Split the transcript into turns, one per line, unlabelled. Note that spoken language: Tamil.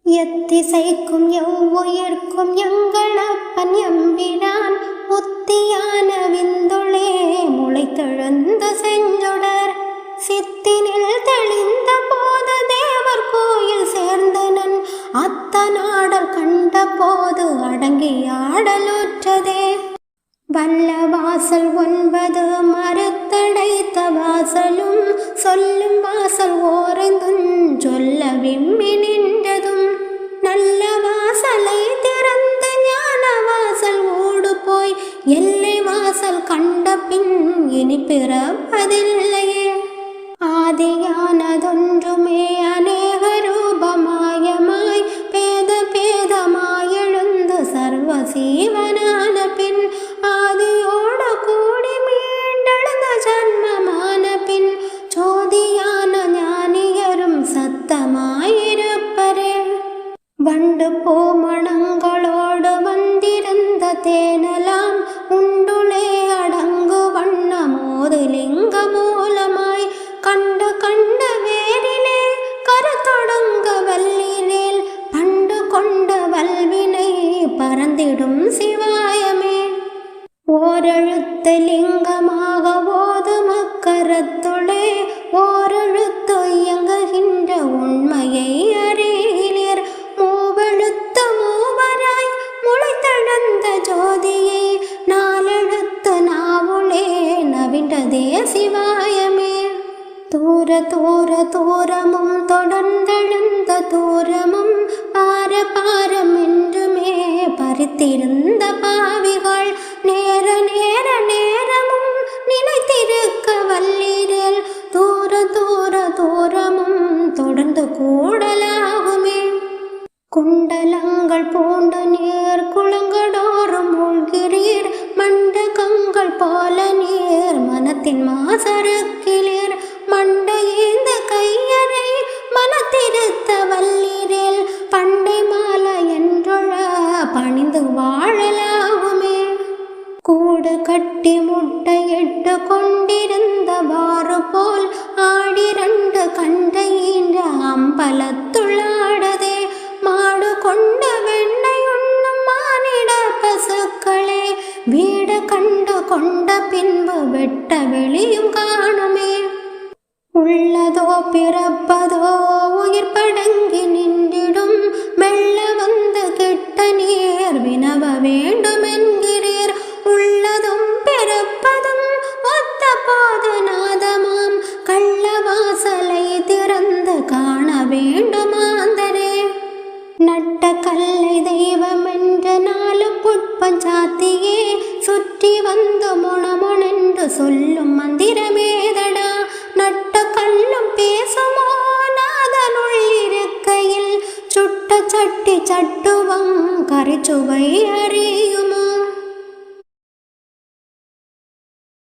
எத்திசைக்கும் எவ்வுயிர்க்கும் எங்கள் அப்பன் எம்பிரான் புத்தியான விந்துளே முளைத்தெழுந்த செஞ்சுடர் சித்தினில் தெளிந்த போது தேவர் கோயில் சேர்ந்தனன் அத்தநாடல் கண்ட போது அடங்கி ஆடலுற்றதே. வல்ல வாசல் 9 மறுத்தடைத்த வாசலும் சொல்லும் வாசல் ஓரைந்தும் சொல்ல விம்மி நின்றதும் நல்ல வாசலை திறந்து ஞான வாசல் ஓடு போய் எல்லை வாசல் கண்ட பின் இனி பிறப்பதில்லையே. ஆதியானதொன்றுமே அநேக ரூபமாயமாய் பேத பேதமாயெழுந்து சர்வ சீவனான பின் ஆதியோடு கூடி மீண்டெழுந்த ஜன்மமான பின் சோதியான ஞானியரும் சத்தமாயிருப்பரே. வண்டு போமணங்களோடு வந்திருந்த தேனலாம் உண்டுளே அடங்கு வண்ணமோது லிங்க மூலமாய் கண்டு கண்ட வேரிலே கருத்தொடுங்க வல்லினேல் பண்டு கொண்ட வல்வினை பறந்திடும் சிவாயமே. ஓரெழுத்து லிங்கமாக ஓது மக்கரத்துளே ஓரெழுத்து இயங்குகின்ற உண்மையை அறிகிறீர். மூவெழுத்து மூவராய் முளைத்தெழுந்த ஜோதியை நாலெழுத்து நாவுளே நவின்றதே சிவாயமே. தூர தூர தூரமும் தொடர்ந்தெழுந்த தூரமும் பார பாரம் என்றுமே பறித்திருந்த பாவிகள் நேர நேர நேரமும் நினைத்திருக்க வல்லீரல் தூர தூர தூரமும் தொடர்ந்து கூடலாகுமே. குண்டலங்கள் பூண்டு நீர் குளங்கடோறும் மூழ்கிறீர் மண்டகங்கள் போல நீர் மனத்தின் மாசருக்கிலீர் மண்டையேந்த கையறை மனத்திருத்த வல்லீரேல் பண்டை மாலை என்றொழ பணிந்து வாழலாகுமே. கூடு கட்டி முட்டையிட்டு கொண்டிருந்தவாறு போல் ஆடிரண்டு கண்டை ஈன்ற அம்பலத்துள்ளாடதே. மாடு கொண்ட வெண்ணை உண்ணும் மானிட பசுக்களே வீடு கண்டு கொண்ட பின்பு வெட்ட வெளியும் காணுமே. உள்ளதோ பிறப்பதோ உயிர் படங்கி நின்றிடும் மெல்ல வந்து கிட்ட நீர் வினவ வேண்டும் என்கிறீர். உள்ளதும் பிறப்பதும் ஒத்த போது நாதமாம் கள்ள வாசலை திறந்து காண வேண்டுமாந்தரே. நட்ட கல்லை தெய்வம் என்ற 4 புட்பஞ்சாத்தியே சுற்றி வந்து முணமுணென்று சொல்லும் மந்திரமேதடா. நட்ட கல்லும் பேசுமோ நாதனுள் இருக்கையில் சுட்ட சட்டி சட்டுவம் கரிச்சுவை அறியுமோ.